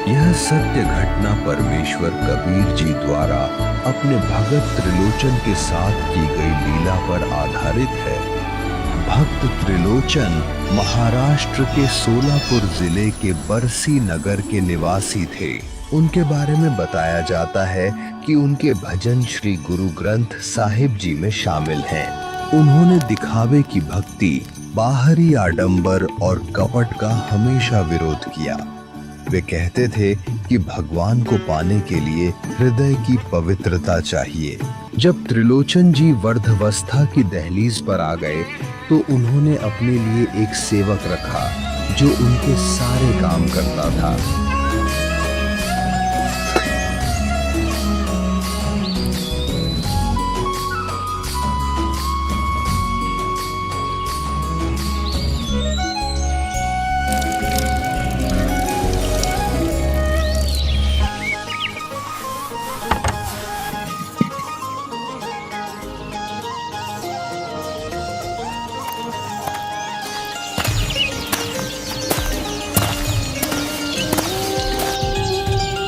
यह सत्य घटना परमेश्वर कबीर जी द्वारा अपने भगत त्रिलोचन के साथ की गई लीला पर आधारित है। भक्त त्रिलोचन महाराष्ट्र के सोलापुर जिले के बरसी नगर के निवासी थे। उनके बारे में बताया जाता है कि उनके भजन श्री गुरु ग्रंथ साहिब जी में शामिल हैं। उन्होंने दिखावे की भक्ति, बाहरी आडंबर और कपट का हमेशा विरोध किया। वे कहते थे कि भगवान को पाने के लिए हृदय की पवित्रता चाहिए। जब त्रिलोचन जी वृद्धावस्था की दहलीज पर आ गए तो उन्होंने अपने लिए एक सेवक रखा जो उनके सारे काम करता था।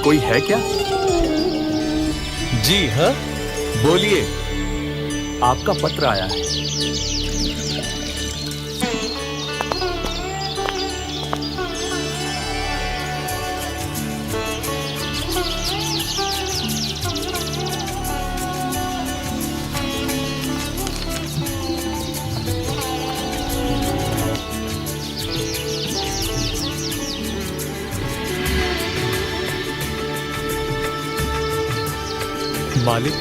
कोई है क्या? जी हाँ, बोलिए। आपका पत्र आया है। मालिक,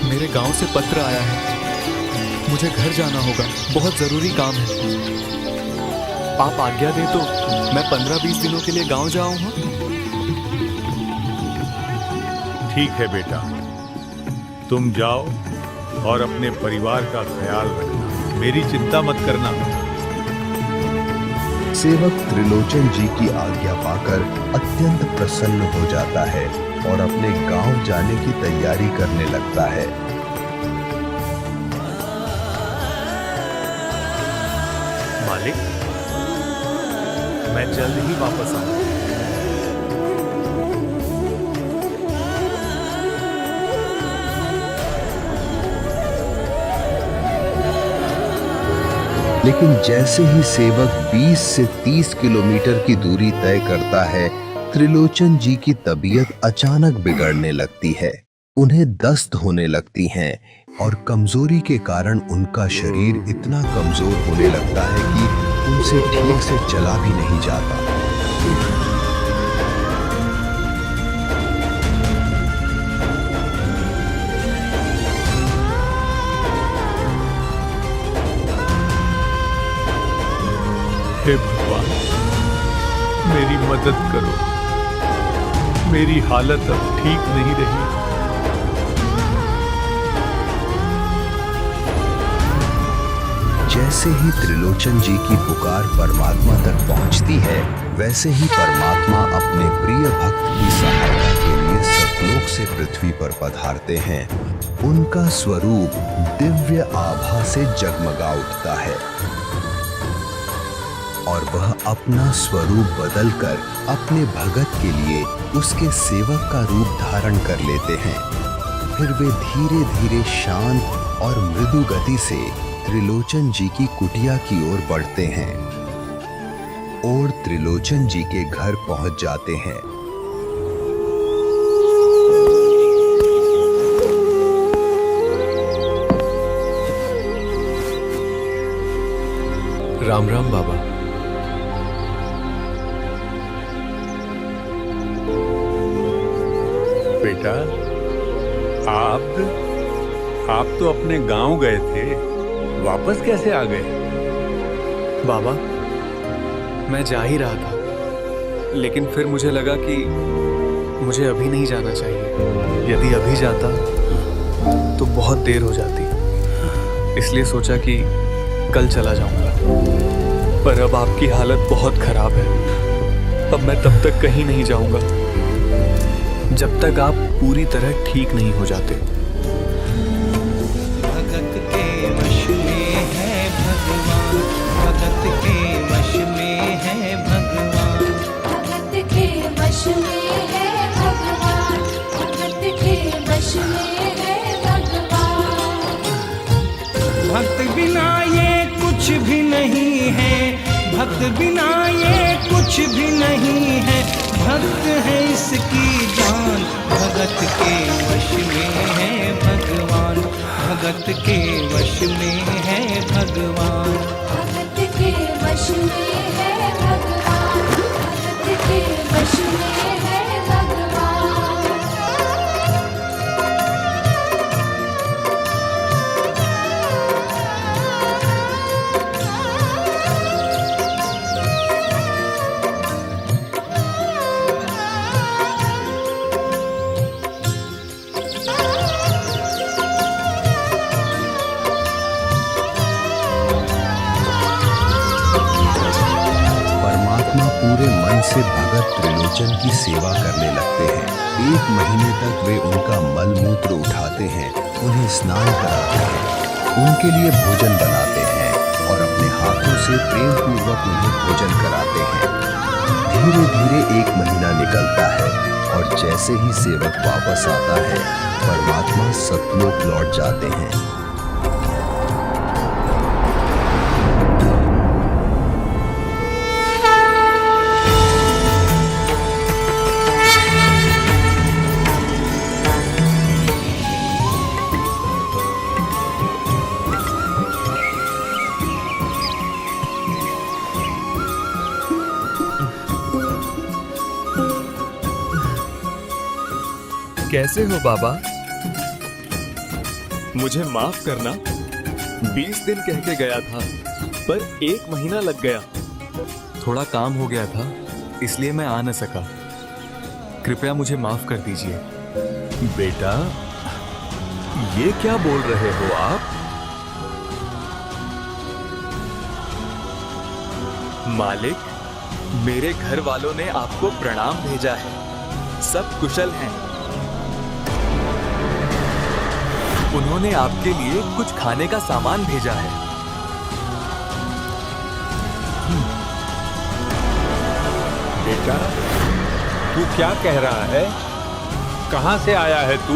मेरे गांव से पत्र आया है। मुझे घर जाना होगा, बहुत जरूरी काम है। आप आज्ञा दें तो मैं 15-20 दिनों के लिए गांव जाऊं। हाँ? ठीक है बेटा, तुम जाओ और अपने परिवार का ख्याल रखना। मेरी चिंता मत करना। सेवक त्रिलोचन जी की आज्ञा पाकर अत्यंत प्रसन्न हो जाता है और अपने गांव जाने की तैयारी करने लगता है। मालिक, मैं जल्द ही वापस आऊंगा। लेकिन जैसे ही सेवक 20 से 30 किलोमीटर की दूरी तय करता है, त्रिलोचन जी की तबीयत अचानक बिगड़ने लगती है। उन्हें दस्त होने लगती हैं और कमजोरी के कारण उनका शरीर इतना कमजोर होने लगता है कि उनसे ठीक से चला भी नहीं जाता। हे भगवान, मेरी मदद करो। मेरी हालत अब ठीक नहीं रही। जैसे ही त्रिलोचन जी की पुकार परमात्मा तक पहुंचती है, वैसे ही परमात्मा अपने प्रिय भक्त की सहायता के लिए सतलोक से पृथ्वी पर पधारते हैं। उनका स्वरूप दिव्य आभा से जगमगा उठता है और वह अपना स्वरूप बदलकर अपने भगत के लिए उसके सेवक का रूप धारण कर लेते हैं। फिर वे धीरे धीरे शांत और मृदु गति से त्रिलोचन जी की कुटिया की ओर बढ़ते हैं और त्रिलोचन जी के घर पहुंच जाते हैं। राम राम बाबा। बेटा, आप तो अपने गांव गए थे, वापस कैसे आ गए? बाबा, मैं जा ही रहा था, लेकिन फिर मुझे लगा कि मुझे अभी नहीं जाना चाहिए। यदि अभी जाता तो बहुत देर हो जाती, इसलिए सोचा कि कल चला जाऊंगा। पर अब आपकी हालत बहुत खराब है। अब मैं तब तक कहीं नहीं जाऊंगा जब तक आप पूरी तरह ठीक नहीं हो जाते। भगत के वश में है भगवान, भगत के वश में है भगवान, भगत के वश में भक्त बिना ये कुछ भी नहीं है, भक्त है इसकी जान। भगत के वश में है भगवान, भगत के वश में है भगवान। भगत के वश में है भगवान, भगत के वश में है भगवान। परमात्मा पूरे मन से भगत त्रिलोचन की सेवा करने लगते हैं। 1 महीने तक वे उनका मल मूत्र उठाते हैं, उन्हें स्नान कराते हैं, उनके लिए भोजन बनाते हैं और अपने हाथों से प्रेम पूर्वक उन्हें भोजन कराते हैं। धीरे धीरे 1 महीना निकलता है और जैसे ही सेवक वापस आता है, परमात्मा सतलोक लौट जाते हैं। कैसे हो बाबा? मुझे माफ करना, 20 दिन कह के गया था, पर 1 महीना लग गया। थोड़ा काम हो गया था, इसलिए मैं आ न सका। कृपया मुझे माफ कर दीजिए। बेटा, ये क्या बोल रहे हो आप? मालिक, मेरे घर वालों ने आपको प्रणाम भेजा है। सब कुशल हैं। उन्होंने आपके लिए कुछ खाने का सामान भेजा है। बेटा, तू क्या कह रहा है? कहां से आया है तू?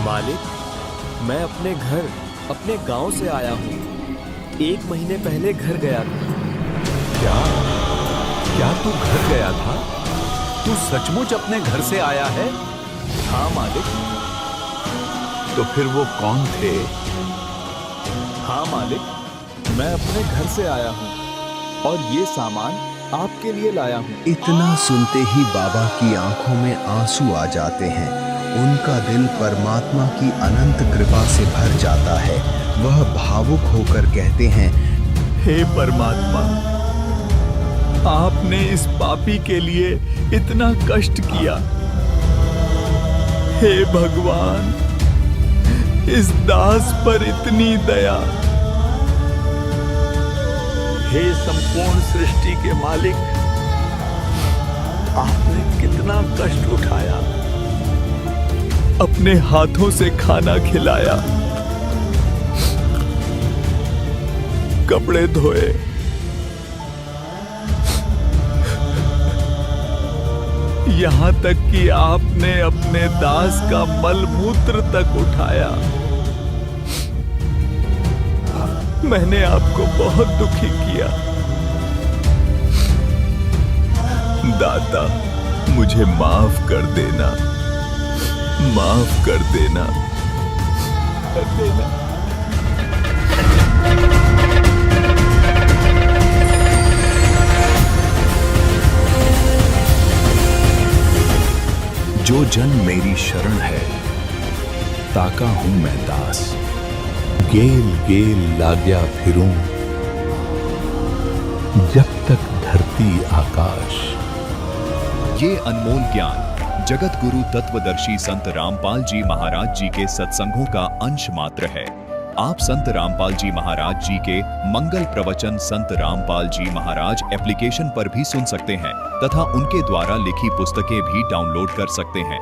मालिक, मैं अपने घर, अपने गांव से आया हूँ। 1 महीने पहले घर गया था। क्या तू घर गया था? तू सचमुच अपने घर से आया है? हाँ मालिक। तो फिर वो कौन थे? हाँ मालिक, मैं अपने घर से आया हूँ और ये सामान आपके लिए लाया हूँ। इतना सुनते ही बाबा की आंखों में आंसू आ जाते हैं। उनका दिल परमात्मा की अनंत कृपा से भर जाता है। वह भावुक होकर कहते हैं, हे परमात्मा, आपने इस पापी के लिए इतना कष्ट किया। हे भगवान, इस दास पर इतनी दया। हे संपूर्ण सृष्टि के मालिक, आपने कितना कष्ट उठाया, अपने हाथों से खाना खिलाया, कपड़े धोए, यहां तक कि आपने अपने दास का मल मूत्र तक उठाया। मैंने आपको बहुत दुखी किया। दाता, मुझे माफ कर देना, माफ कर देना, कर देना। जो जन मेरी शरण है, ताका हूं मैं दास। गेल गेल लाग्या फिरूं, जब तक धरती आकाश। ये अनमोल ज्ञान जगत गुरु तत्वदर्शी संत रामपाल जी महाराज जी के सत्संगों का अंश मात्र है। आप संत रामपाल जी महाराज जी के मंगल प्रवचन संत रामपाल जी महाराज एप्लीकेशन पर भी सुन सकते हैं तथा उनके द्वारा लिखी पुस्तकें भी डाउनलोड कर सकते हैं।